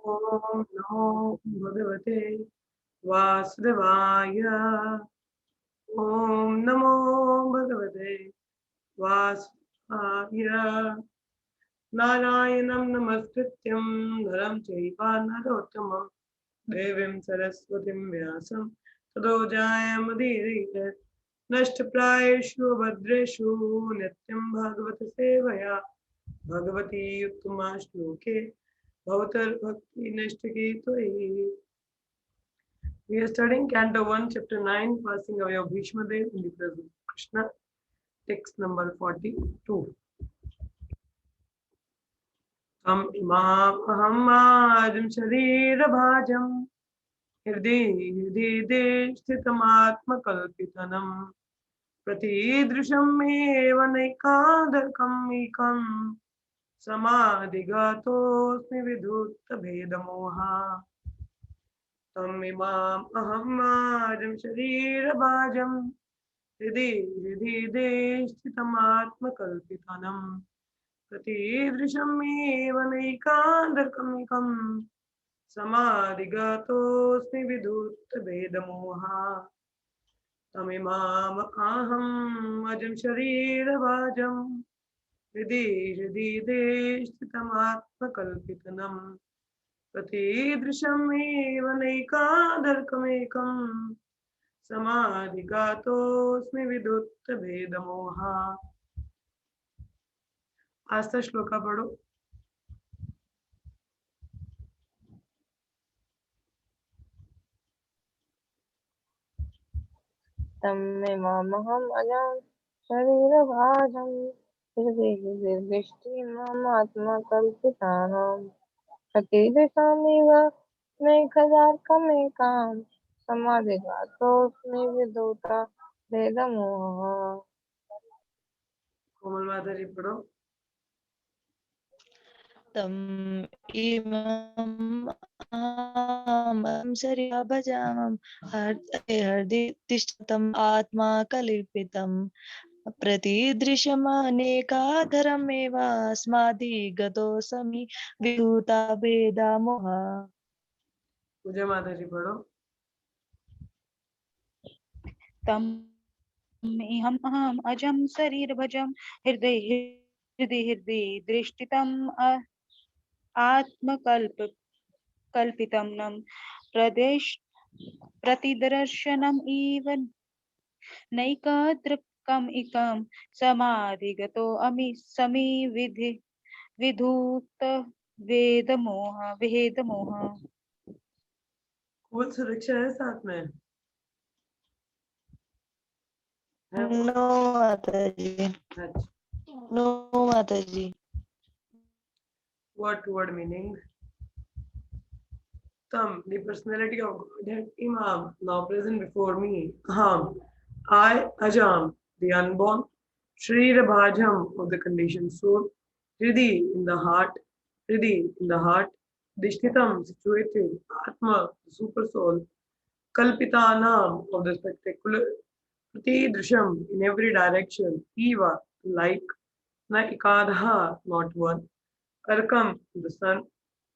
ओम नमो भगवते वासुदेवाय। ओम नमो भगवते वासुदेवाय। नारायणं नमस्कृत्यं नरं चैव नरोत्तमं देवीं सरस्वतीं व्यासं ततो जयमुदीरयेत्। नष्टप्रायेषु भद्रेषु नित्यं भागवत सेवया भगवती उत्तमा श्लोके भवतर्भक्ति नष्टके त्वयि। We are studying Canto 1, Chapter 9, Passing Away of Bhishma Dev in the presence of Krishna, text number 42. Tam imam ahamajam sharirabhajam hridhi sthitamatmakalpitanam pratidrusham eva naikadakam ekam samadhigatosmi vidutta bhedamoha. Tam imam ahamajam sharirabhajam hridhi sthitamatmakalpitanam प्रतिदृशमेव नैकान्तरकमिकं समाधिगतोऽस्मि विधूतभेदमोहा। तमिमाम् अहम् अजं शरीरवाजं हृदि स्थितमात्मकल्पितनं प्रतिदृशमेव नैकान्तरकमेकं समाधिगतोऽस्मि विधूतभेदमोहा। आस्था श्लोका पढ़ो। तमेवाहम् अजं शरीरभाजं हृदयदृष्टिमात्मकल्पितानां प्रतिदिशामिव नैकदार्कमेकां समाधिगतोऽस्मि विधूता भेदमोहः। कोमल माता जी पढ़ो। तम् इमं शरीरं भजामं हृदि तिष्ठतम् आत्मा कल्पितं प्रतिदृश्यमानेकाधरमेव अस्मादिगतोऽस्मि विभूता भेदामोहः। पूजा माता जी पढ़ो। तम् इहम् अहम् अजं शरीरभजं हृदि दृष्टितम् आत्मकल्पितं प्रतिदर्शनम् इव नैकाद्रकम् इकं समाधिगतो अमि समी विधूत भेदमोह। कुल सुरक्षा है साथ में है? नो माताजी, अच्छा। नो माताजी। What word meaning? Tam, the personality of Godhead Imam, now present before me. Aham, I, Ajam, the unborn. Shrira Bhajam, of the conditioned soul. Hridhi, in the heart. Hridhi, in the heart. Dishtitam, situated. Atma, the super soul. Kalpitanam, of the spectacular. Prati Drisham, in every direction. Eva, like. Na ikadha, not one. Arkam, the sun.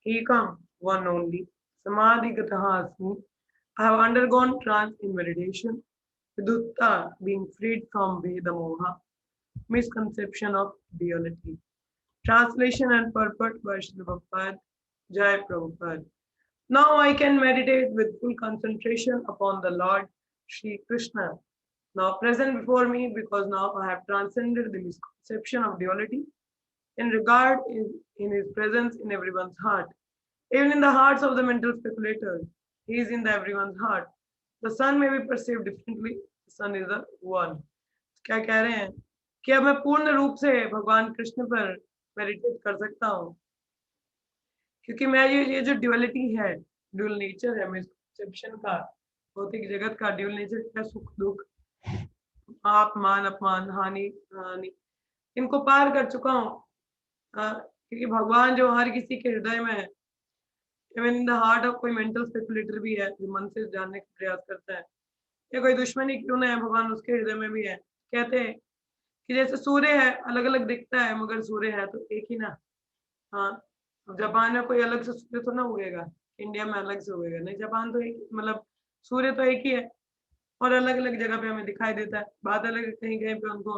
Ekam, one only. Samadhigataha asmi. I have undergone trance in meditation. Vidutta, being freed from Veda Moha, misconception of duality. Translation and purport by Srila Prabhupada, Jai Prabhupada. Now I can meditate with full concentration upon the Lord Shri Krishna, now present before me, because now I have transcended the misconception of duality in regard in his presence in everyone's heart. Even in the hearts of the mental speculators, he is in everyone's heart. The sun may be perceived differently. The sun is the one. क्या कह रहे हैं कि अब मैं पूर्ण रूप से भगवान कृष्ण पर मेडिटेट कर सकता हूँ, क्योंकि मैं ये जो ड्युअलिटी है, ड्यूल नेचर है, मिसकंसेप्शन का, भौतिक जगत का ड्यूल नेचर का, सुख दुख, आप मान अपमान, हानि हानि, इनको पार कर चुका हूँ। क्योंकि भगवान जो हर किसी के हृदय में है, even in the heart of कोई मेंटल स्पेकुलेटर भी है जो मन से जानने का प्रयास करता है, या कोई दुश्मनी क्यों ना है, भगवान उसके हृदय में भी है। कहते हैं कि जैसे सूर्य है, अलग अलग दिखता है, मगर सूर्य है तो एक ही ना। हाँ, अब जापान में कोई अलग से सूर्य तो ना उगेगा, इंडिया में अलग से उगेगा नहीं, जापान तो एक मतलब सूर्य तो एक ही है और अलग अलग जगह पे हमें दिखाई देता है। बात अलग है, कहीं कहीं पे उनको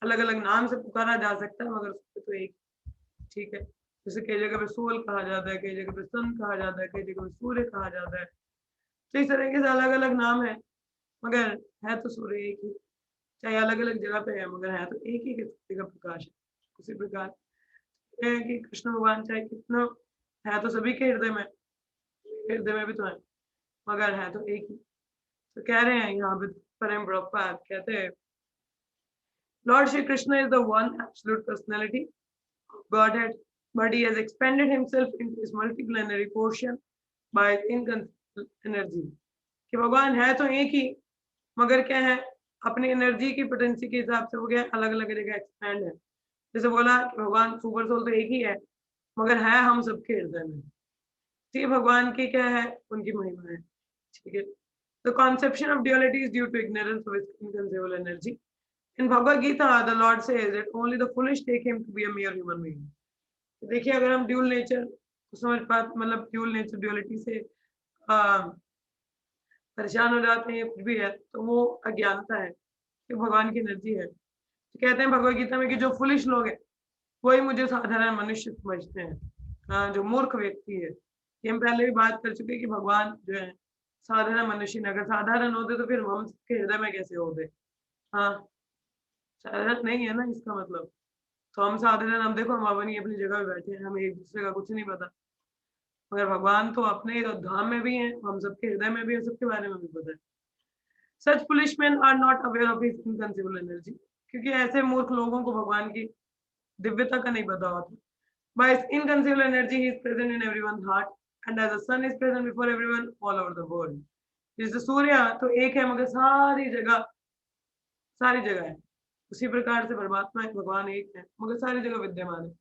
अलग अलग नाम से पुकारा जा सकता है मगर सूर्य तो एक, ठीक है। जैसे कई जगह पे सोल कहा जाता है, कई जगह पे सन कहा जाता है, कई जगह पे सूर्य कहा जाता है, तो इस तरीके से अलग अलग नाम है मगर है तो सूर्य एक ही, चाहे अलग अलग जगह पे है मगर है तो एक ही सूर्य का प्रकाश है। उसी प्रकार है कि कृष्ण भगवान चाहे कितना है तो सभी के हृदय में भी तो है मगर है तो एक ही। तो कह रहे हैं यहाँ पे परम प्रभुपाद कहते हैं Lord Shri Krishna is the one absolute personality of godhead but he has expanded himself into his multiplanetary portion by inconceivable energy। कि भगवान है तो एक ही मगर क्या है अपनी एनर्जी की पोटेंसी के हिसाब से वो क्या अलग अलग जगह एक्सपैंड है। जैसे बोला कि भगवान सुपर सोल तो एक ही है मगर है हम सबके हृदय में, तो भगवान की क्या है उनकी महिमा है, ठीक है। The conception of duality is due to ignorance of its inconceivable energy. In Bhagavad Gita, the Lord says that only the foolish take him to be a mere human being। देखिए अगर हम ड्यूल नेचर समझ पाते मतलब dual nature duality से परेशान हो जाते हैं कुछ भी है तो वो अज्ञानता है कि भगवान की एनर्जी है। तो कहते हैं भगवद गीता में कि जो फुलिश लोग हैं वही मुझे साधारण मनुष्य समझते हैं, जो मूर्ख व्यक्ति है। कि हम पहले भी बात कर चुके हैं कि भगवान जो है साधारण मनुष्य ने अगर साधारण होते तो फिर हम सबके हृदय में कैसे होते। हाँ साधारण नहीं है ना इसका मतलब, तो हम साधारण हम देखो हम अपनी अपनी जगह पे बैठे हैं, हमें एक दूसरे का कुछ नहीं पता मगर भगवान तो अपने धाम में भी हैं, हम सबके हृदय में भी है, सबके बारे में भी पता है। Such foolish man are not aware of his inconceivable energy, क्योंकि ऐसे मूर्ख लोगों को भगवान की दिव्यता का नहीं पता होता। By his inconceivable energy, he is present in everyone's heart, and as the sun is present before everyone all over the world। जैसे सूर्य तो एक है मगर सारी जगह है, उसी प्रकार से परमात्मा भगवान एक है मगर सारी जगह विद्यमान है।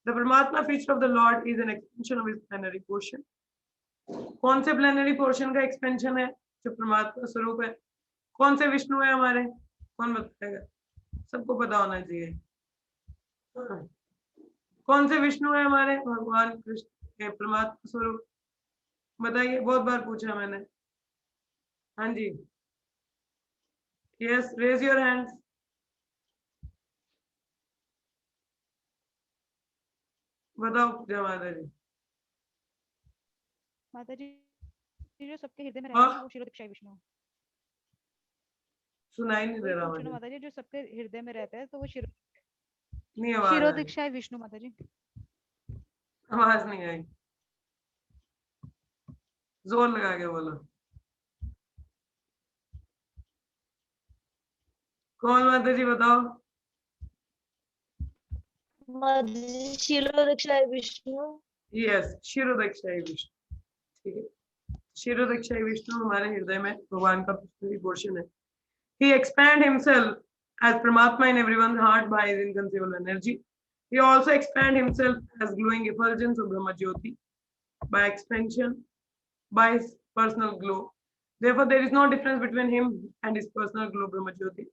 The Paramatma feature of the Lord is an extension of his plenary portion। कौन से प्लेनरी पोर्शन का एक्सपेंशन है जो परमात्मा स्वरूप है? कौन से विष्णु है हमारे, कौन बताएगा? सबको पता होना चाहिए। हाँ। कौन से विष्णु है हमारे? भगवान कृष्ण परमात्मा स्वरूप, बताइए, बहुत बार पूछा मैंने। हाँ जी, यस, रेज योर हैंड्स। बताओ पूजा माता जी। माता जी जो सबके हृदय में हाँ? रहते हैं वो शिरोदीक्षाई विष्णु। सुनाई नहीं वही दे रहा पूछ रही हूँ मुझे, माता जी जो सबके हृदय में रहता है तो वो नहीं आवाज आई, शिरोदीक्षाई विष्णु माता जी। आवाज नहीं आई, जोर लगा के बोलो। कौन माता जी बताओ? शिरोदक्षाय विष्णु। यस, शिरोदक्षाई विष्णु, ठीक है। शिरोदक्षाई विष्णु हमारे हृदय में भगवान का पोर्शन है। He expand himself as Paramatma in everyone's heart by his inconceivable energy. He also expand himself as glowing effulgence of Brahma Jyoti by expansion by his personal glow। Therefore, there is no difference between him and his personal glow Brahma Jyoti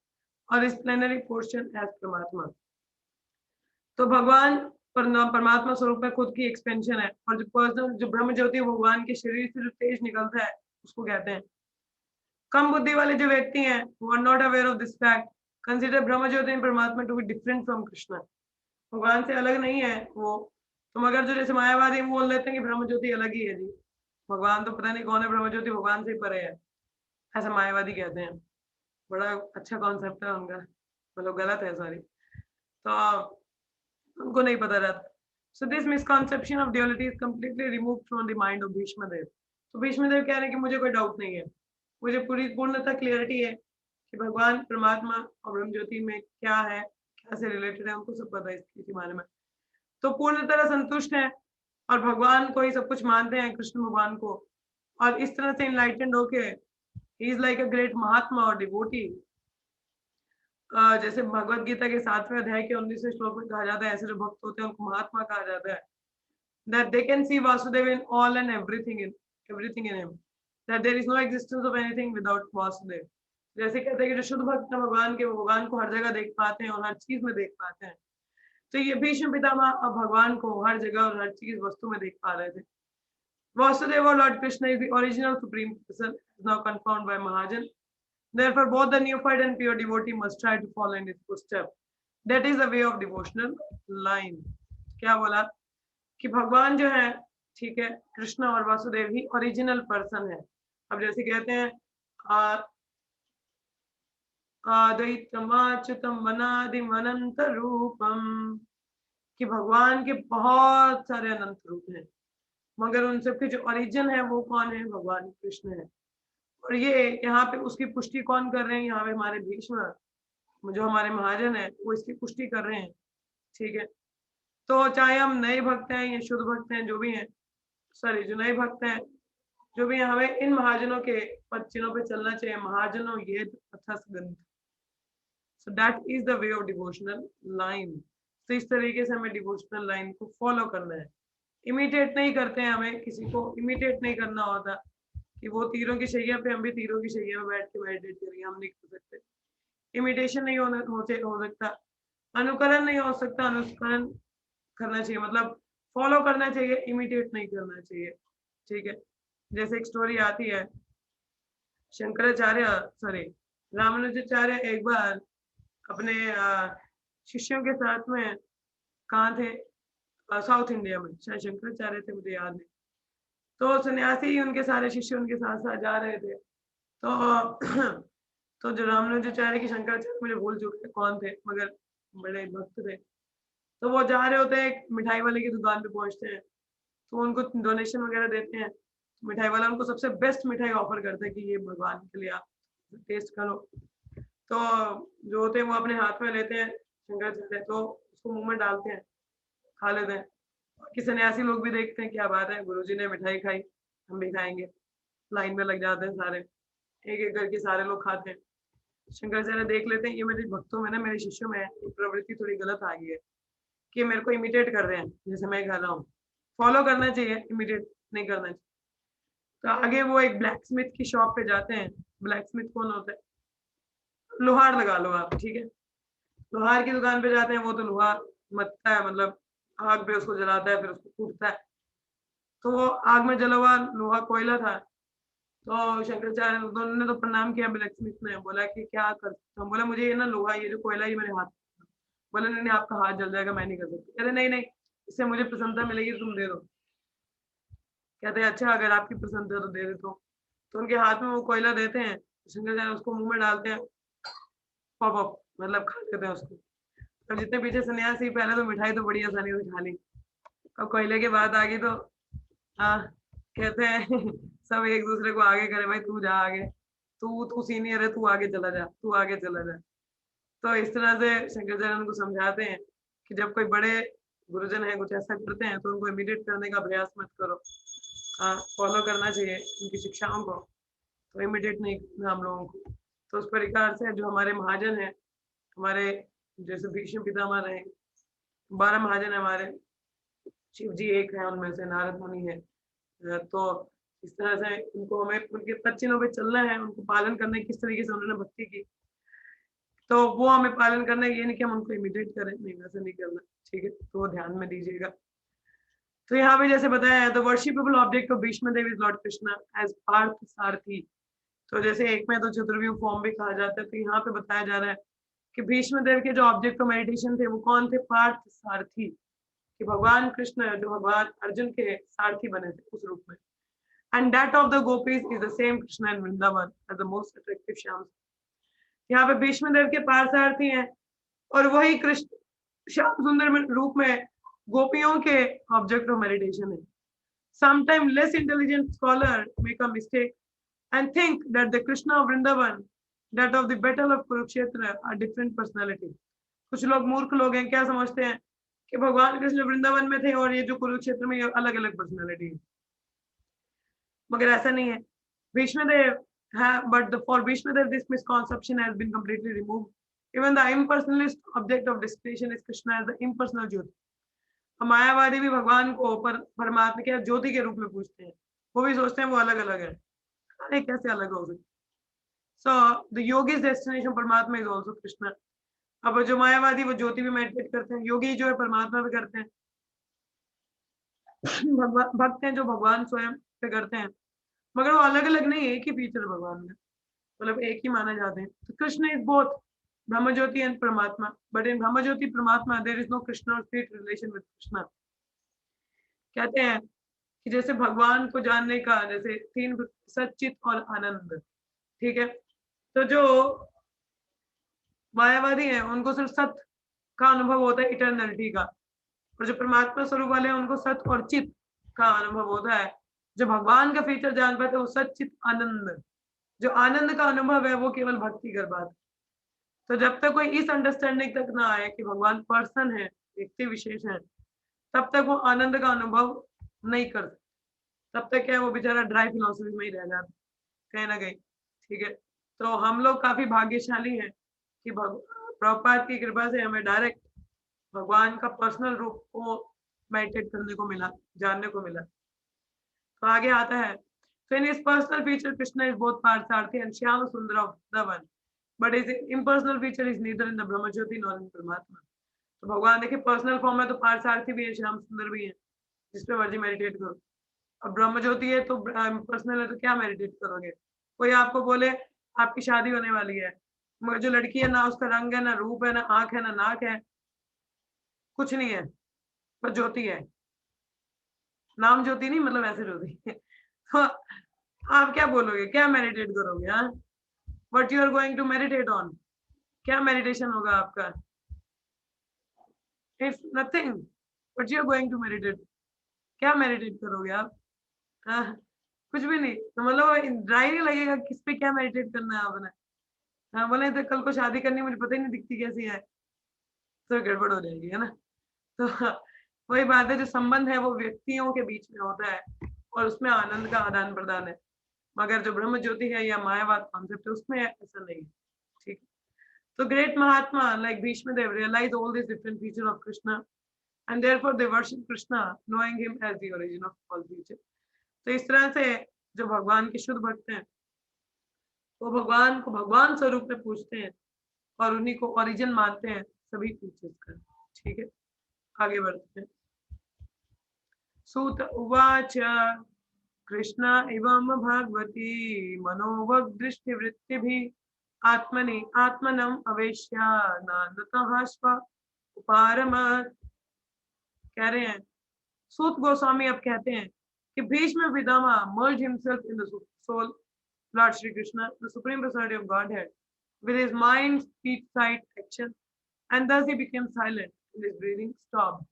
or his plenary portion as Paramatma। तो भगवान परमात्मा स्वरूप में खुद की expansion है और जो पर्सनल जो ब्रह्म ज्योति भगवान के शरीर से जो तेज निकलता है उसको कहते हैं। कम बुद्धि वाले जो व्यक्ति हैं वो are not aware of this fact, consider Brahma jyoti and Paramatma to be different from Krishna. भगवान से अलग नहीं है वो, तो मगर जो जैसे मायावादी वो बोल लेते हैं कि ब्रह्म ज्योति अलग ही है जी, भगवान तो पता नहीं कौन है, ब्रह्म ज्योति भगवान से ही परे है, ऐसा मायावादी कहते हैं। बड़ा अच्छा कॉन्सेप्ट है उनका, मतलब गलत है सॉरी, तो उनको नहीं पता रहता। So this misconception of duality is completely removed from the mind of Bhishma देव। तो भीष्म देव कह रहे हैं कि मुझे कोई डाउट नहीं है, मुझे पूर्णतः क्लियरिटी है कि भगवान परमात्मा और ब्रह्म ज्योति में क्या है, क्या से रिलेटेड है, उनको सब पता है इसके बारे में। तो पूर्ण तरह संतुष्ट है और भगवान को ही सब कुछ मानते हैं, कृष्ण भगवान को, और इस तरह से इनलाइटेंड होके ही is like a great mahatma और डिवोटी। जैसे भगवत गीता के 7वें अध्याय के 19वें श्लोक में कहा जाता है ऐसे जो भक्त होते हैं उनको महात्मा कहा जाता है। That they can see Vasudeva in all and everything in him, that there is no existence of anything without Vasudeva। जैसे कहते हैं कि जो शुद्ध भक्त है भगवान के, वो भगवान को हर जगह देख पाते हैं और हर चीज में देख पाते हैं। तो ये भीष्म पितामह अब भगवान को हर जगह और हर चीज वस्तु में देख पा रहे थे. Vasudeva or Lord Krishna is the original supreme person, is now confirmed by Mahajan. Therefore, both the neophyte and pure devotee must try to follow in his footsteps. That is the way of devotional line. क्या बोला कि भगवान जो है, ठीक है, कृष्ण और वासुदेव ही original person है. अब जैसे कहते हैं आद्वैतमाच्युतम अनादिम अनंत रूपम, कि भगवान के बहुत सारे अनंत रूप हैं, मगर उन सबके जो ओरिजिन है वो कौन है? भगवान कृष्ण है. और ये यहाँ पे उसकी पुष्टि कौन कर रहे हैं? यहाँ पे हमारे भीष्म, जो हमारे महाजन है, वो इसकी पुष्टि कर रहे हैं. ठीक है, तो चाहे हम नए भक्त हैं या शुद्ध भक्त हैं, जो भी हैं, सॉरी जो नए भक्त हैं जो भी हैं, हमें इन महाजनों के पद चिन्हों पे चलना चाहिए. महाजनों ये अथस ग्रंथ. So that is the way of devotional line. तो इस तरीके से हमें डिवोशनल लाइन को फॉलो करना है. इमिटेट नहीं करते हैं, हमें किसी को इमिटेट नहीं करना होता कि वो तीरों की शैया पे हम भी तीरों की शैया में बैठ के मेडिटेट करेंगे. हम नहीं कर सकते. इमिटेशन नहीं हो सकता, अनुकरण नहीं हो सकता. अनुकरण करना चाहिए, मतलब फॉलो करना चाहिए, इमिटेट नहीं करना चाहिए. ठीक है, जैसे एक स्टोरी आती है, शंकराचार्य सॉरी रामानुजाचार्य एक बार अपने शिष्यों के साथ में कहाँ थे? साउथ इंडिया में, शायद शंकराचार्य थे, मुझे याद नहीं. तो सन्यासी उनके सारे शिष्य उनके साथ साथ जा रहे थे. तो जो रामानुजाचार्य की शंकराचार्य, मुझे भूल चुके कौन थे, मगर बड़े भक्त थे. तो वो जा रहे होते हैं, एक मिठाई वाले की दुकान पे पहुंचते हैं, तो उनको डोनेशन वगैरह देते हैं. मिठाई वाला उनको सबसे बेस्ट मिठाई ऑफर करता है कि ये भगवान के लिए आप टेस्ट करो. तो जो होते हैं वो अपने हाथ में लेते हैं शंकराचार्य, तो उसको मुंह में डालते हैं, खा लेते हैं. कि सन्यासी लोग भी देखते हैं, क्या बात है, गुरुजी ने मिठाई खाई, हम भी खाएंगे. लाइन में लग जाते हैं सारे, एक एक करके सारे लोग खाते हैं. शंकराचार्य देख लेते हैं ये मेरे भक्तों में ना, मेरे शिष्यों में प्रवृत्ति थोड़ी गलत आ गई है कि मेरे को इमिटेट कर रहे हैं जैसे मैं खा रहा हूँ. फॉलो करना चाहिए, इमिटेट नहीं करना चाहिए. तो आगे वो एक ब्लैक स्मिथ की शॉप पे जाते हैं. ब्लैक स्मिथ कौन होता है? लोहार लगा लो आप. ठीक है, लोहार की दुकान पे जाते हैं. वो तो लोहा मथता है, मतलब आग पे उसको जलाता है, फिर उसको कूटता है. तो वो आग में जला हुआ लोहा कोयला था. तो शंकराचार्य उन्होंने तो प्रणाम किया ब्लैक स्मिथ ने, बोला कि क्या कर सकता हूँ? बोला मुझे ये ना लोहा, ये जो कोयला, ये मेरे हाथ. बोला नहीं नहीं, आपका हाथ जल जाएगा, मैं नहीं कर सकती. अरे नहीं नहीं, इससे मुझे प्रसन्नता मिलेगी, तुम दे दो. कहते हैं अच्छा, अगर आपकी प्रसन्नता तो दे दे. तो उनके हाथ में वो कोयला देते हैं. शंकराचार्य उसको मुंह में डालते हैं, पॉप अप, मतलब खा लेते हैं उसको. अब जितने पीछे सन्यासी, पहले तो मिठाई तो बड़ी आसानी से खा ली, अब कोयले की बात आ गई तो कहते हैं सब एक दूसरे को आगे करे, भाई तू जा आगे, तू सीनियर है, तू आगे चला जा, तू आगे चला जा. तो इस तरह से शंकराचार्य उनको समझाते हैं कि जब कोई बड़े गुरुजन है कुछ ऐसा करते हैं तो उनको इमिटेट करने का प्रयास मत करो. फॉलो करना चाहिए उनकी शिक्षाओं को, तो इमिटेट नहीं करना हम लोगों को. तो उस प्रकार से जो हमारे महाजन है, हमारे जैसे भीष्म पितामह रहे, 12 महाजन है हमारे, शिव जी एक है उनमें से, नारद मुनि है. तो इस तरह से उनको हमें उनके पच्चिनों पे चलना है, उनको पालन करना है, किस तरीके से उन्होंने भक्ति की, तो वो हमें पालन करना है. ये नहीं कि हम उनको इमिटेट करें, नहीं वैसे नहीं करना. ठीक है, तो वो ध्यान में दीजिएगा. तो यहाँ पे जैसे बताया है, the worshipable object of Bhishma Dev is lord Krishna as Partha Sarathi. तो जैसे एक में तो चतुर्व्यूह फॉर्म भी कहा जाता है, तो यहाँ पे बताया जा रहा है कि भीष्म देव के जो ऑब्जेक्ट ऑफ मेडिटेशन थे वो कौन थे? पार्थ सारथी. कि भगवान कृष्ण जो भगवान अर्जुन के सारथी बने थे उस रूप में. And that of the gopis is the same Krishna in Vrindavan as the most attractive Shyam. यहाँ पे भीष्म देव के पार्थसारथी हैं और वही कृष्ण श्याम सुंदर रूप में गोपियों के ऑब्जेक्ट ऑफ मेडिटेशन है. Sometimes less intelligent scholar make a mistake and think that the Krishna of Vrindavan, that of the battle of Kurukshetra are different personality. कुछ लोग मूर्ख लोग हैं, क्या समझते हैं कि भगवान कृष्ण वृंदावन में थे और ये जो कुरुक्षेत्र में अलग अलग पर्सनालिटी है, मगर ऐसा नहीं है. Bhishmadev but for Bhishmadev this misconception has been completely removed. Even the impersonalist object of destination is Krishna as the impersonal Jyoti. मायावादी भी भगवान को परमात्मा के ज्योति के रूप में पूछते हैं, वो भी सोचते हैं वो अलग अलग है. अरे कैसे अलग हो सकते? So the yogi's destination परमात्मा is also Krishna. अब जो मायावादी वो ज्योति भी मेडिटेट करते हैं, योगी जो है परमात्मा पे करते हैं, भक्त हैं जो भगवान स्वयं पे करते हैं, मगर वो अलग अलग नहीं, एक ही फीचर भगवान में, मतलब एक ही माना जाते हैं। तो Krishna is both Brahma jyoti and परमात्मा, बट इन ब्रह्म ज्योति परमात्मा देयर इज नो कृष्ण और स्पिरिट रिलेशन विद कृष्ण। कहते हैं कि जैसे भगवान को जानने का जैसे तीन सच्चित और आनंद, ठीक है, तो जो मायावादी हैं उनको सिर्फ सत्य का अनुभव होता है, इटर्नलिटी का, और जो परमात्मा स्वरूप वाले हैं उनको सत्य और चित का अनुभव होता है। जो भगवान का फीचर जान पाते वो सच्चित आनंद, जो आनंद का अनुभव है वो केवल भक्ति कर पाते। तो जब तक कोई इस अंडरस्टैंडिंग तक ना आए कि भगवान पर्सन है, व्यक्ति विशेष है, तब तक वो आनंद का अनुभव नहीं कर सकते। तब तक क्या है, वो बेचारा ड्राई फिलोसफी में ही रह जाता कहीं ना कहीं, ठीक है। तो हम लोग काफी भाग्यशाली हैं कि प्रभुपाद की कृपा से हमें डायरेक्ट भगवान का पर्सनल रूप को मेडिटेट करने को मिला, जानने को मिला। तो आगे आता है, so in his personal feature Krishna is both Partharathi and Shyama Sundara of Vrindavan, but his impersonal feature is neither in the Brahma Jyoti nor in Paramatma। तो भगवान देखिए पर्सनल फॉर्म है तो पार्थसारथी भी है, श्याम सुंदर भी है, जिस पे मर्जी मेडिटेट करो। अब ब्रह्म ज्योति है तो पर्सनल है तो क्या मेडिटेट करोगे। कोई आपको बोले आपकी शादी होने वाली है, मगर जो लड़की है ना उसका रंग है, ना रूप है, ना आंख है, ना नाक है, कुछ नहीं है, बस ज्योति है, नाम ज्योति नहीं, मतलब ऐसे ज्योति तो आप क्या बोलोगे, क्या मेडिटेट करोगे? हाँ, what you are going to meditate on, क्या मेडिटेशन होगा आपका? It's nothing, what you are going to meditate, क्या मेडिटेट करोगे आप? हाँ, कुछ भी नहीं। तो मतलब ड्राई नहीं लगेगा, किस पे क्या मेडिटेट करना है आपने। हाँ, बोले तो कल को शादी करनी, मुझे पता ही नहीं दिखती कैसी है, तो गड़बड़ हो जाएगी, है ना। तो वही बात है, जो संबंध है वो व्यक्तियों के बीच में होता है और उसमें आनंद का आदान प्रदान है, मगर जो ब्रह्म ज्योति है या मायावाद कॉन्सेप्ट है उसमें ऐसा नहीं है, ठीक है। तो great Mahatma like Bhishma Dev realise all this different feature of Krishna and therefore they worship Krishna knowing him as the origin of all feature. तो इस तरह से जो भगवान के शुद्ध भक्त हैं वो भगवान को भगवान स्वरूप में पूछते हैं और उन्हीं को ओरिजिन मानते हैं सभी फीचर्स का, ठीक है। आगे बढ़ते हैं। सूत उवाच कृष्ण एवं भागवती मनोवदृष्टिवृत्तिभिः आत्मनि आत्मनम् अवेश्य नानतः स्व उपारमत्। कह रहे हैं सूत गोस्वामी अब कहते हैं कि Bhishma Pitamah merged himself in the soul Lord Shri Krishna, the supreme personality of Godhead, with his mind, speech, sight, action, and thus he became silent and his breathing stopped।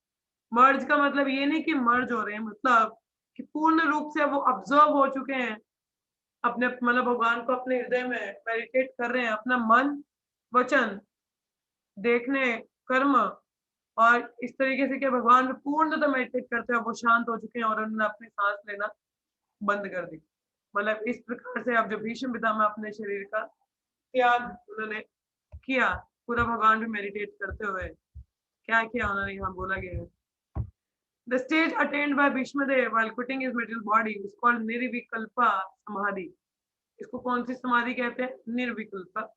मर्ज का मतलब ये नहीं कि मर्ज हो रहे हैं, मतलब कि पूर्ण रूप से वो ऑब्जर्व हो चुके हैं अपने, मतलब भगवान को अपने हृदय में मेडिटेट कर रहे हैं, अपना मन, वचन, देखने, कर्म, और इस तरीके से कि भगवान में पूर्णतः मेडिटेट करते हैं, वो शांत हो चुके हैं और उन्होंने अपनी सांस लेना बंद कर दी। मतलब इस प्रकार से अब जो भीष्म पितामह अपने शरीर का त्याग उन्होंने किया, पूरा भगवान भी मेडिटेट करते हुए क्या किया उन्होंने, यहाँ बोला गया है। The stage attained by Bhishma Dev while quitting his material body is called Nirvikalpa Samadhi। इसको कौन सी समाधि कहते हैं? निर्विकल्प।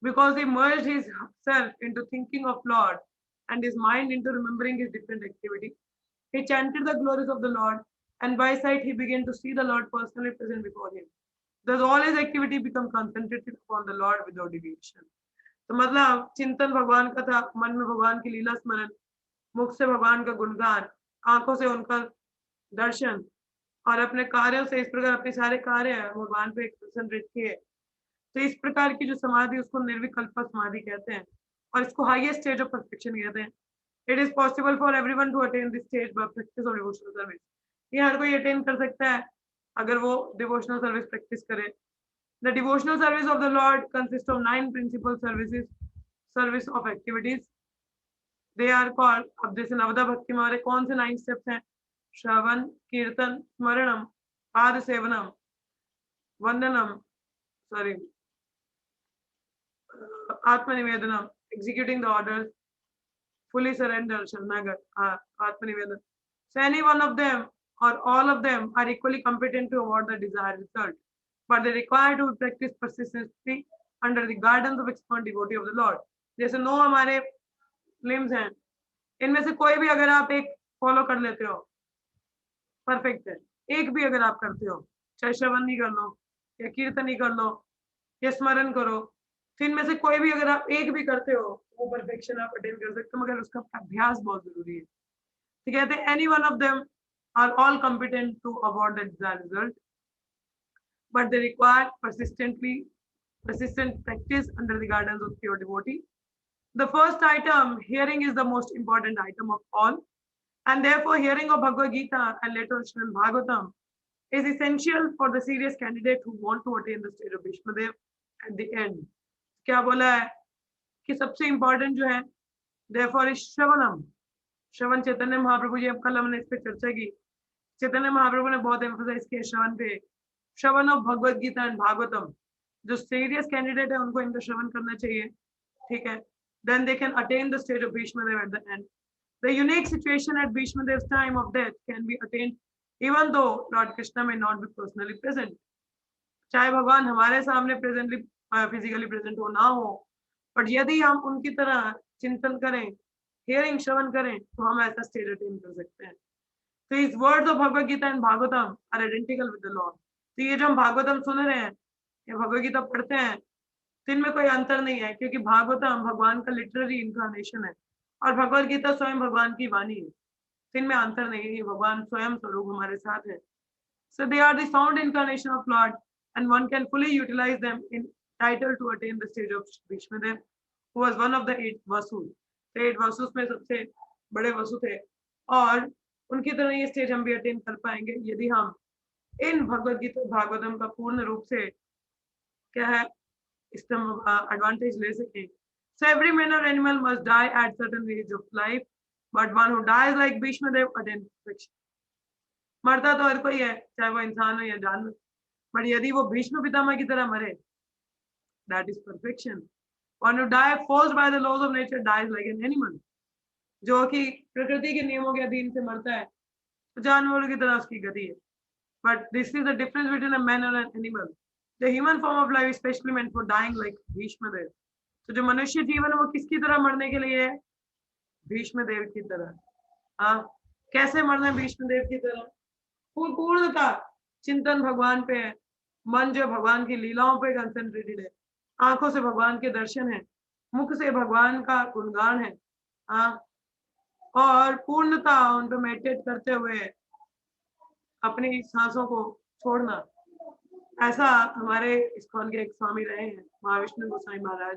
Because he merged his self into thinking of Lord and his mind into remembering his different activity, he chanted the glories of the Lord, and by sight he began to see the Lord personally present before him। Thus all his activity become concentrated upon the Lord without deviation। तो मतलब चिंतन भगवान का था, मन में भगवान की लीला स्मरण, मुख से भगवान का गुणगान, आंखों से उनका दर्शन, और अपने कार्यों से इस प्रकार अपने सारे कार्य भगवान पे कंसंट्रेट किए। तो इस प्रकार की जो समाधि उसको निर्विकल्प समाधि कहते हैं और इसको हाईएस्ट स्टेज ऑफ परफेक्शन कहते हैं। It is possible for everyone to attain this stage by practice of devotional service. ये हर कोई अटेन कर सकता है अगर वो डिवोशनल सर्विस प्रैक्टिस करे। The devotional service of the lord consist of 9 principle service of activities. They are called, अब जैसे नवदा भक्ति में हमारे कौन से 9 स्टेप्स हैं? श्रवण, कीर्तन, स्मरणम, पाद सेवनम, वंदनम, sorry, आत्मनिवेदनम, executing the orders, fully surrender, शरणागत, आत्मनिवेदन। So any one of them or all of them are equally competent to award the desired result, but they require to practice persistently under the guidance of expert devotee of the Lord। जैसे 9 हमारे limbs हैं, इनमें से कोई भी अगर आप एक फॉलो कर लेते हो परफेक्ट है। एक भी अगर आप करते हो, चाहे श्रवण ही कर लो या कीर्तन ही कर लो या स्मरण करो, तो इनमें से कोई भी अगर आप एक भी करते हो वो परफेक्शन आप अटेन कर सकते हो, मगर उसका अभ्यास बहुत जरूरी है। तो कहते हैं any one of them are all competent to award the desired result, but they require persistent practice under the guidance of pure devotee. The first item, hearing, is the most important item of all, and therefore hearing of Bhagavad Gita and later Srimad Bhagavatam is essential for the serious candidate who want to attain the stage of Bhishmadev at the end. क्या बोला है कि सबसे important जो है therefore is श्रवणम, श्रवण। चैतन्य महाप्रभु जी, कल हमने इस पे चर्चा की, चैतन्य महाप्रभु ने बहुत एम्फसाइज किया श्रवण पे, श्रवण ऑफ भगवद गीता एंड भागवतम। जो सीरियस कैंडिडेट है उनको इनका श्रवण करना चाहिए, ठीक है। Then they can attain the stage of Bhishmadev at the end. The unique situation at Bhishmadev's time of death can be attained even though lord Krishna may not be personally present. चाहे भगवान हमारे सामने प्रेजेंटली फिजिकली प्रेजेंट हो ना हो, but यदि हम उनकी तरह चिंतन करें, हियरिंग श्रवण करें, तो हम ऐसा स्टेज अटेन कर सकते हैं। तो इस words of Bhagavad Gita and Bhagavatam are identical with the lord. तो ये जो हम भागवतम सुन रहे हैं या भगवद गीता पढ़ते हैं, तो इनमें कोई अंतर नहीं है, क्योंकि भागवतम भगवान का लिटरेरी इनकारनेशन है और भगवद गीता स्वयं भगवान की वाणी है। तो इनमें अंतर नहीं है, भगवान स्वयं स्वरूप हमारे साथ है। So they are the sound incarnation of Lord, and one can fully utilize them in title to attain the stage of Bhishmadev, who was one of the 8 Vasus. तो 8 Vasus में सबसे बड़े वसु थे, और उनकी तरह ये स्टेज हम भी अटेन कर पाएंगे यदि हम इन भगवद गीता भागवतम का पूर्ण रूप से क्या है इसका एडवांटेज ले सकें। So every man or animal must die at certain age of life, but one who dies like Bhishmadev attains perfection. मरता तो हर कोई है, चाहे वो इंसान हो या जानवर, बट यदि वो भीष्म पितामह की तरह मरे, that is perfection. One who die forced by the laws of nature dies like an animal. जो कि प्रकृति के नियमों के अधीन से मरता है, तो जानवरों की तरह उसकी गति है। But this is the difference between a man and an animal. The human form of life is specially meant for dying like Bhishmadev. तो जो मनुष्य जीवन है वो किसकी तरह मरने के लिए है? भीष्मदेव की तरह। हाँ, कैसे मरना है भीष्मदेव की तरह? पूर्णता चिंतन भगवान पे है, मन जो भगवान की लीलाओं पे कंसंट्रेटेड है, आंखों से भगवान के दर्शन है, मुख से भगवान का गुणगान है, हाँ, और पूर्णता उन पे मेडिटेट करते हुए अपनी सांसों को छोड़ना। ऐसा हमारे इस्कॉन के एक स्वामी रहे हैं, महाविष्णु गोसाई महाराज,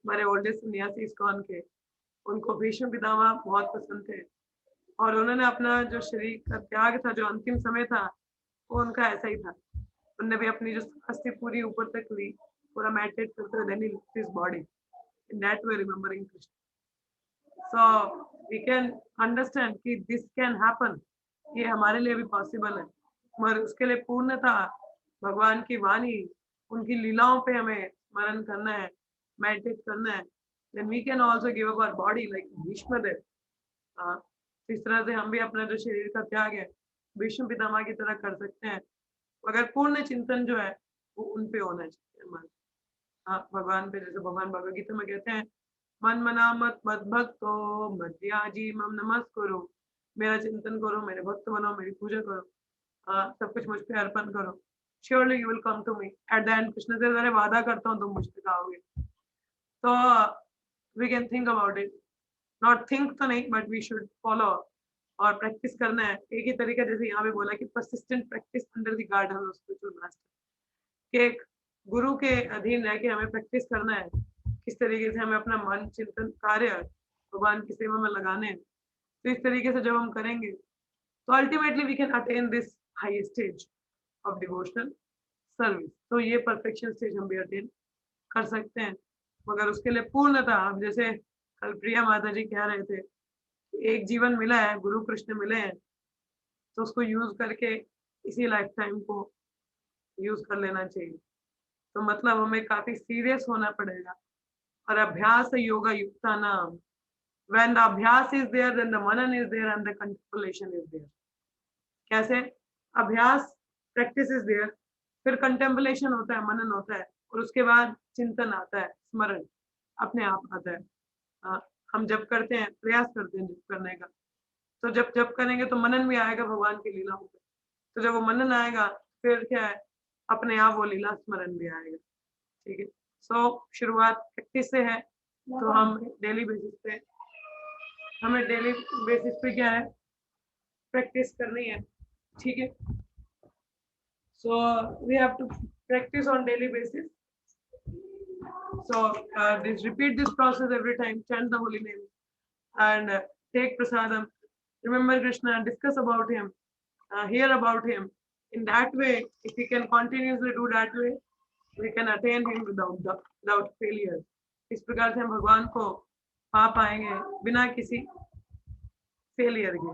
हमारे ओल्डेस्ट सन्यासी इस्कॉन के। उनको भीष्म पितामह बहुत पसंद थे, और उन्होंने अपना जो शरीर का त्याग था, जो अंतिम समय था, वो उनका ऐसा ही था। उन्होंने भी अपनी जो अस्थि पूरी ऊपर तक ली, पूरा मेडिटेट करते हुए, then he lift his body in that way remembering Krishna. So we can understand कि दिस कैन हैपन, ये हमारे लिए भी पॉसिबल है, मगर उसके लिए पूर्णता भगवान की वाणी, उनकी लीलाओं पे हमें स्मरण करना है, मेडिटेट करना है। Then we can also give up our body like Bhishmadev. हाँ, इस तरह से हम भी अपना जो शरीर का त्याग है भीष्म पितामह की तरह कर सकते हैं, मगर पूर्ण चिंतन जो है वो उन पे होना चाहिए हमारा। हाँ, भगवान पे, जैसे भगवान भगवद गीता में कहते हैं, मन मना मत मत भक्तो मध्याजी मम नमस्कुरु, मेरा चिंतन करो, मेरे भक्त बनो, मेरी पूजा करो, हाँ, सब कुछ मुझ पे अर्पण करो, surely you will come to me at the end. Krishna से अरे वादा करता हूँ तुम मुझ पे आओगे। तो we can think about it, not think तो नहीं, बट वी शुड फॉलो और प्रैक्टिस करना है। एक ही तरीका जैसे यहाँ पे बोला कि persistent practice under the guidance of spiritual master, कि एक गुरु के अधीन रह के हमें प्रैक्टिस करना है, किस तरीके से हमें अपना मन चिंतन कार्य भगवान की सेवा में लगाने हैं। तो इस तरीके से जब हम करेंगे तो ultimately we can attain this high stage of devotional service. तो ये परफेक्शन स्टेज हम भी अटेन कर सकते हैं, मगर उसके लिए पूर्णता, अब जैसे कल प्रिया माता जी कह रहे थे, एक जीवन मिला है, गुरु कृष्ण मिले हैं, तो उसको यूज करके इसी लाइफ टाइम को यूज कर लेना चाहिए। तो मतलब हमें काफी सीरियस होना पड़ेगा। और अभ्यास योगा युक्ता नाम, when the अभ्यास is there, then the Manan is there and the contemplation is there। कैसे? अभ्यास प्रैक्टिस इज देयर, फिर कंटेम्पलेशन होता है, मनन होता है, और उसके बाद चिंतन आता है, स्मरण। अपने आप आता है। हम जब करते हैं, प्रयास करते हैं जब करने का, तो जब जब करेंगे तो मनन भी आएगा भगवान की लीलाओं पे। तो जब वो मनन आएगा फिर क्या है, अपने आप वो लीला स्मरण भी आएगा। ठीक है, सो शुरुआत प्रैक्टिस से है, तो हम डेली बेसिस पे, हमें डेली बेसिस पे क्या है, प्रैक्टिस करनी है। ठीक है, so we have to practice on daily basis. So this repeat this process every time, chant the holy name and take prasadam, remember Krishna, discuss about him, hear about him. In that way, if we can continuously do that way, we can attain him without failure. इस प्रकार से हम भगवान को पा पाएंगे बिना किसी फेलियर के।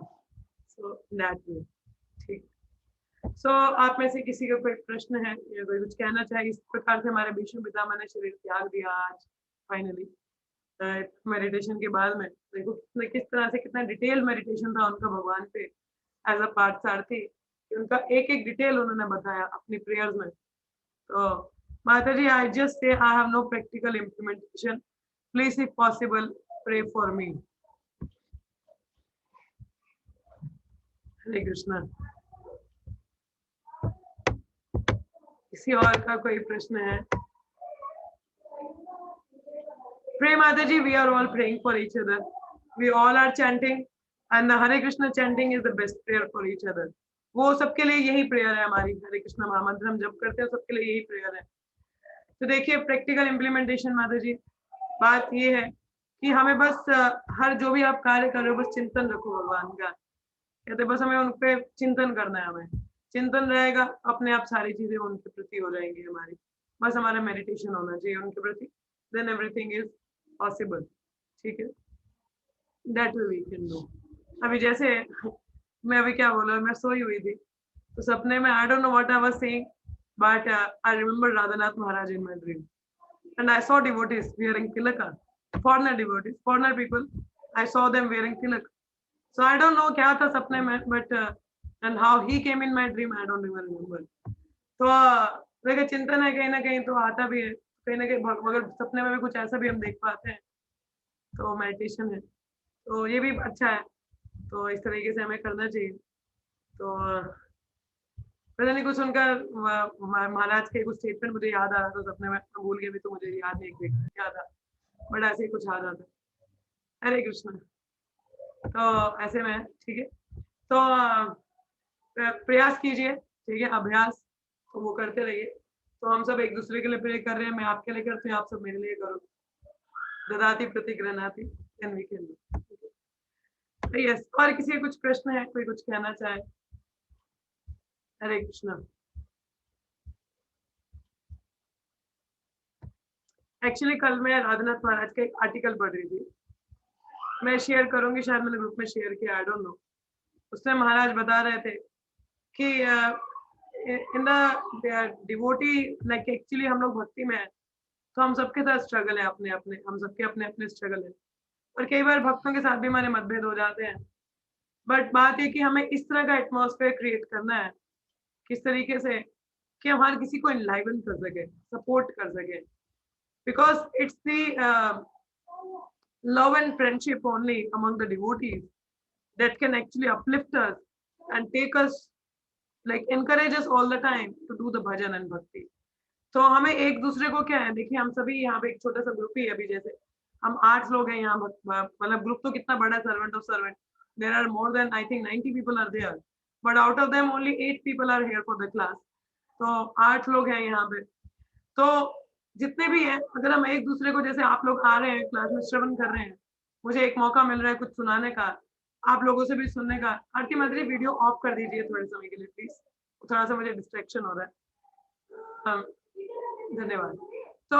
सो दैट वे। ठीक, सो आप में से किसी का कोई प्रश्न है या कोई कुछ कहना चाहे? इस प्रकार से हमारे भीष्म पितामह ने शरीर त्याग दिया आज फाइनली मेडिटेशन के बाद में। देखो किस तरह से, कितना डिटेल मेडिटेशन था उनका भगवान पे एज अ पार्थसारथी, उनका एक एक डिटेल उन्होंने बताया अपनी प्रेयर्स में। तो माता जी, I just say I have no practical implementation, please if possible pray for me. Hare Krishna. किसी और का कोई प्रश्न है? Pray Mataji, we are all praying for each other. We all are chanting and the Hare Krishna chanting is the best prayer for each other. वो सबके लिए यही प्रेयर है हमारी, हरे कृष्ण महामंत्र हम जब करते हैं सबके लिए यही प्रेयर है। तो देखिए प्रैक्टिकल इम्प्लीमेंटेशन माता जी, बात ये है कि हमें बस हर जो भी आप कार्य कर रहे हो बस चिंतन रखो भगवान का। कहते बस हमें उन पे चिंतन करना है, हमें चिंतन रहेगा अपने आप सारी चीजें उनके प्रति हो जाएंगी हमारी। बस हमारा मेडिटेशन होना चाहिए उनके प्रति, देन एवरीथिंग इज पॉसिबल। ठीक है, दैट वी कैन डू। अभी जैसे मैं अभी क्या बोला, मैं सोई हुई थी तो सपने में, आई don't know what I was saying, but I remember Radhanath Maharaj in my dream and I saw devotees wearing tilaka, foreigner devotees, foreigner people, I saw them wearing tilaka. So I don't know क्या था सपने में, but and how he came in my dream I don't even remember. तो देखिए चिंतन है कहीं ना कहीं तो आता भी है, कहीं ना कहीं अगर सपने में भी कुछ ऐसा भी हम देख पाते हैं तो मेडिटेशन है, तो ये भी अच्छा है। तो इस तरीके से हमें करना चाहिए। तो पता नहीं कुछ उनका महाराज के कुछ स्टेटमेंट मुझे याद आ रहा था सपने में, भूल गया भी तो मुझे याद नहीं क्या था, बट ऐसे ही कुछ याद आता। हरे कृष्ण। तो ऐसे में ठीक है, तो प्रयास कीजिए, ठीक है, अभ्यास तो वो करते रहिए। तो हम सब एक दूसरे के लिए प्रे कर रहे हैं, मैं आपके लिए करती हूँ, आप सब मेरे लिए करो। ददाति प्रतिगृह्णाति, then we can do. Yes, और किसी का कुछ प्रश्न है, कोई कुछ कहना चाहे? हरे कृष्णा। एक्चुअली कल मैं राधानाथ महाराज का एक आर्टिकल पढ़ रही थी, मैं शेयर करूंगी, शायद मैंने ग्रुप में शेयर किया, आई डोंट नो। उसमें महाराज बता रहे थे कि in the devotee, like actually हम लोग भक्ति में है तो हम सबके साथ स्ट्रगल है, अपने अपने, हम सबके अपने अपने स्ट्रगल है, और कई बार भक्तों के साथ भी हमारे मतभेद हो जाते हैं। बट बात है कि हमें इस तरह का एटमॉस्फेयर क्रिएट करना है, किस तरीके से कि हम हर किसी को इनलाइवन कर सके, सपोर्ट कर सके, because it's the love and friendship only among the devotees that can actually uplift us and take us, like encourage us all the time to do the bhajan and bhakti. तो हमें एक दूसरे को क्या है, देखिए हम सभी यहाँ पे एक छोटा सा ग्रुप ही है, अभी जैसे हम 8 लोग हैं यहाँ, मतलब ग्रुप तो कितना बड़ा, servant of servant, there are more than I think 90 people are there, but out of them only 8 people are here for the class. तो 8 लोग हैं यहाँ पे। तो जितने भी हैं, अगर हम एक दूसरे को, जैसे आप लोग आ रहे हैं क्लास में श्रवण कर रहे हैं, मुझे एक मौका मिल रहा है कुछ सुनाने का, आप लोगों से भी सुनने का। आरती माधुरी वीडियो ऑफ कर दीजिए थोड़े समय के लिए प्लीज, थोड़ा सा मुझे डिस्ट्रैक्शन हो रहा है। धन्यवाद। तो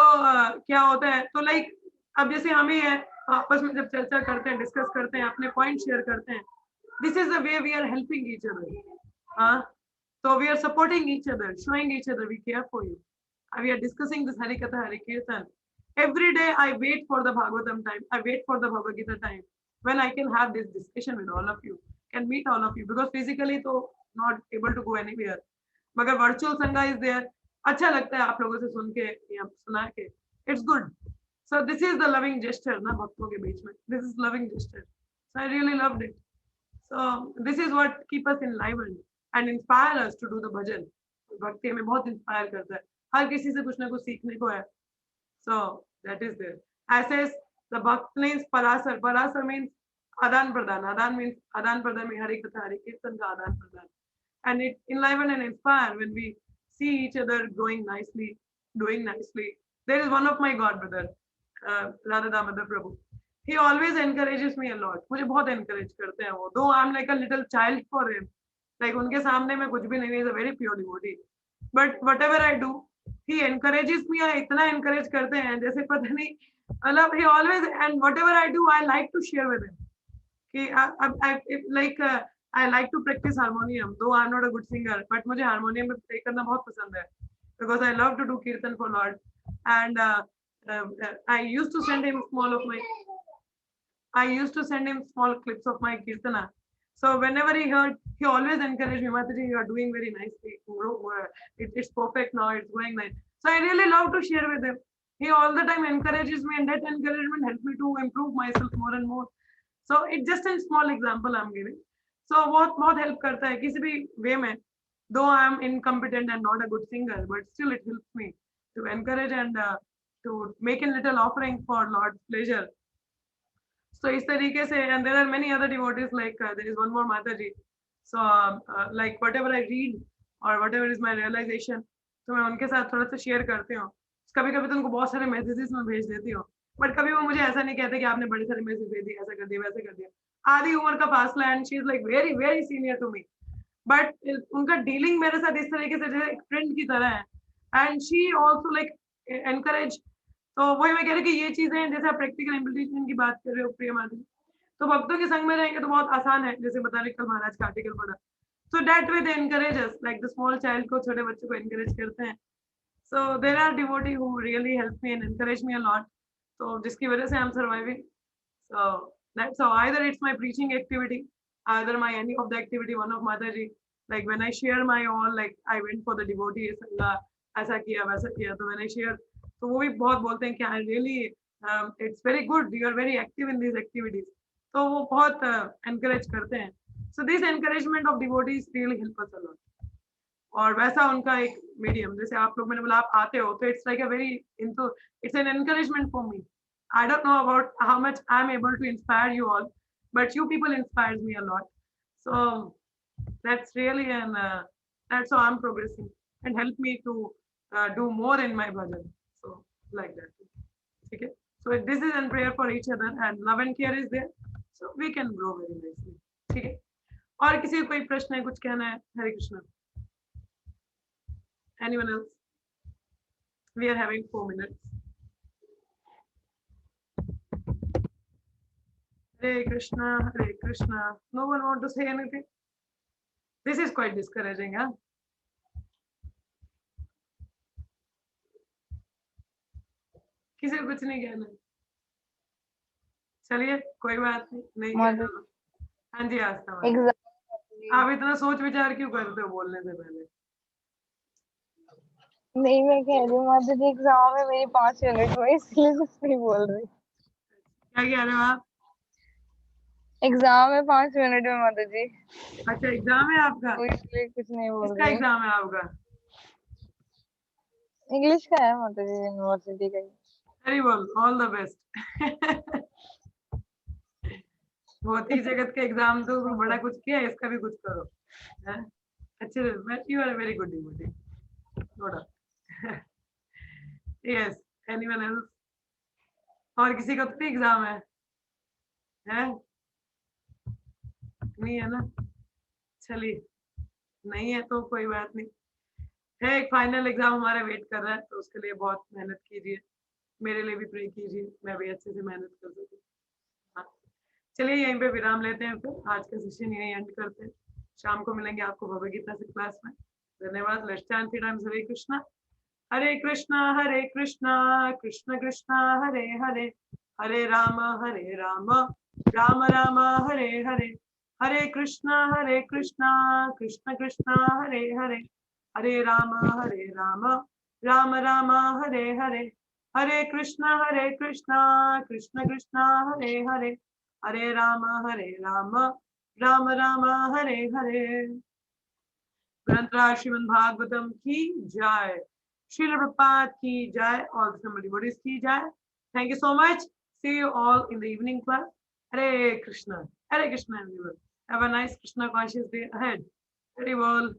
क्या होता है, तो लाइक अब जैसे हम ही हैं, आपस में जब चर्चा करते हैं, डिस्कस करते हैं, अपने पॉइंट शेयर करते हैं, this is the way we are helping each other. तो we are supporting each other, showing each other we care for you. We are discussing this Harikatha, Harikirtan. Every day I wait for the Bhagavatam time. I wait for the Bhagavad Gita time when I can have this discussion with all of you, can meet all of you, because physically तो not able to go anywhere. मगर virtual संगा is there. अच्छा लगता है आप लोगों से सुन के या सुना के. It's good. So this is the loving gesture ना भक्तों के बीच में. This is loving gesture. So I really loved it. So this is what keep us enlivened and inspire us to do the bhajan. भक्ति हमें बहुत inspire करता है. हर किसी से कुछ ना कुछ सीखने को है. So that is there. As says the bhakt means parasar. Parasar means आदान प्रदान. आदान means आदान प्रदान में हरि कथा हरि कीर्तन का आदान प्रदान. And it enliven and inspire when we see each other growing nicely, doing nicely. There is one of my god brother, Radha Damodar Prabhu. He always encourages me a lot. मुझे बहुत encourage करते हैं वो. Though I'm like a little child for him. Like उनके सामने मैं कुछ भी नहीं. He is a very pure devotee. But whatever I do, he encourages me. इतना encourage करते हैं जैसे पता नहीं. मतलब he always, and whatever I do, I like to share with him. कि I like to practice harmonium, though I'm not a good singer, but मुझे harmonium में play करना बहुत पसंद है, because I love to do kirtan for Lord, and I used to send him small clips of my kirtana. So whenever he heard, he always encouraged me, Mataji, you are doing very nicely. It's perfect now. It's going nice. So I really love to share with him. He all the time encourages me, and that encouragement helps me to improve myself more and more. So it's just a small example I'm giving. So बहुत help करता है किसी भी way में. Though I am incompetent and not a good singer, but still it helps me to encourage and to make a little offering for Lord's pleasure. So इस तरीके से, and there are many other devotees, like there is one more Mataji. So like whatever I read or whatever is my realization, तो मैं उनके साथ थोड़ा सा share करती हूँ. कभी कभी तो उनको बहुत सारे messages में भेज देती हूँ, but कभी वो मुझे ऐसा नहीं कहते कि आपने बड़े सारे message भेज दिए, ऐसा कर दिया, वैसा कर दिया. आधी उम्र का फासला, and she is like very very senior to me, but उनका dealing मेरे साथ इस तरीके से जैसे एक friend की तरह है, and she also like encourage. तो वही मैं कह रही कि ये चीजें जैसे आप प्रैक्टिकल इम्प्लीमेंटेशन की बात कर रहे हो प्रिय माधवी, तो भक्तों के संग में रहेंगे तो बहुत आसान है, जैसे बता रहे कल महाराज का आर्टिकल पढ़ा. So that way they encourage us, like the small child को, छोटे बच्चे को एनकरेज करते हैं. So there are devotee who really help me and encourage me a lot, तो जिसकी वजह से I am surviving. So that's how either it's my preaching activity, either my any of the activity, one of mataji, like when I share my all, like I went for the devotee संगा, ऐसा किया वैसा किया, तो when I share तो वो भी बहुत बोलते हैं कि I really it's very good, you are very active in these activities, तो वो बहुत एनकरेज करते हैं. So this encouragement of devotees really help us a lot. और वैसा उनका एक मीडियम, जैसे आप लोग, मैंने बोला आप आते हो, तो it's like a very it's an encouragement for me. I don't know about how much I am able to inspire you all, but you people inspires me a lot. So that's really that's how I'm progressing and help me to do more in my bhajan. So like that. Okay. So this is a prayer for each other and love and care is there. So we can grow very nicely. Okay. और किसी को कोई प्रश्न है, कुछ कहना है? हरे Krishna. Anyone else? We are having 4 minutes. Hare Krishna, Hare Krishna. No one want to say anything? This is quite discouraging, huh? किसी को कुछ नहीं कहना. चलिए कोई बात नहीं कहना. हाँ जी आस्था. आप इतना सोच विचार क्यों करते हो बोलने से पहले? नहीं, मैं कह रही हूँ माता जी एग्जाम है मेरी 5 मिनट में, इसलिए कुछ नहीं बोल रही. क्या कह रहे हो आप? एग्जाम है 5 मिनट में माता जी. अच्छा एग्जाम है आपका? तो इसलिए कुछ नहीं बोल किसका रही. एग्जाम है आपका? इंग्लिश का है माता जी, यूनिवर्सिटी का. Very well, all the best. बहुत ही जगत का एग्जाम तो बड़ा कुछ किया, इसका भी कुछ करो. अच्छे, you are very good devotee. थोड़ा. Yes, anyone else? और किसी का तो एग्जाम है? नहीं है ना? चलिए, नहीं है तो कोई बात नहीं है. एक फाइनल एग्जाम हमारा वेट कर रहा है, तो उसके लिए बहुत मेहनत कीजिए. मेरे लिए भी प्रे कीजिए, मैं भी अच्छे से मेहनत कर सकूं. चलिए यहीं पे विराम लेते हैं, फिर आज का सेशन यहीं एंड करते हैं. शाम को मिलेंगे आपको भगवद गीता से क्लास में. धन्यवाद. Let's chant 3 times Hare Krishna Hare Krishna Krishna Krishna Hare Hare, Hare Ram Ram Ram Hare Hare, Hare Krishna Krishna Krishna Hare Hare, Hare Ram Ram Ram Hare Hare. Hare Krishna, Krishna Krishna, Hare Hare, Hare Rama, Rama Rama, Hare Hare. Grantra Srimad Bhagavatam ki jai. Srila Prabhupada ki jai. All the Samali Buddhists ki jai. Thank you so much. See you all in the evening class. Hare Krishna, everyone. Have a nice Krishna conscious day ahead. Very well.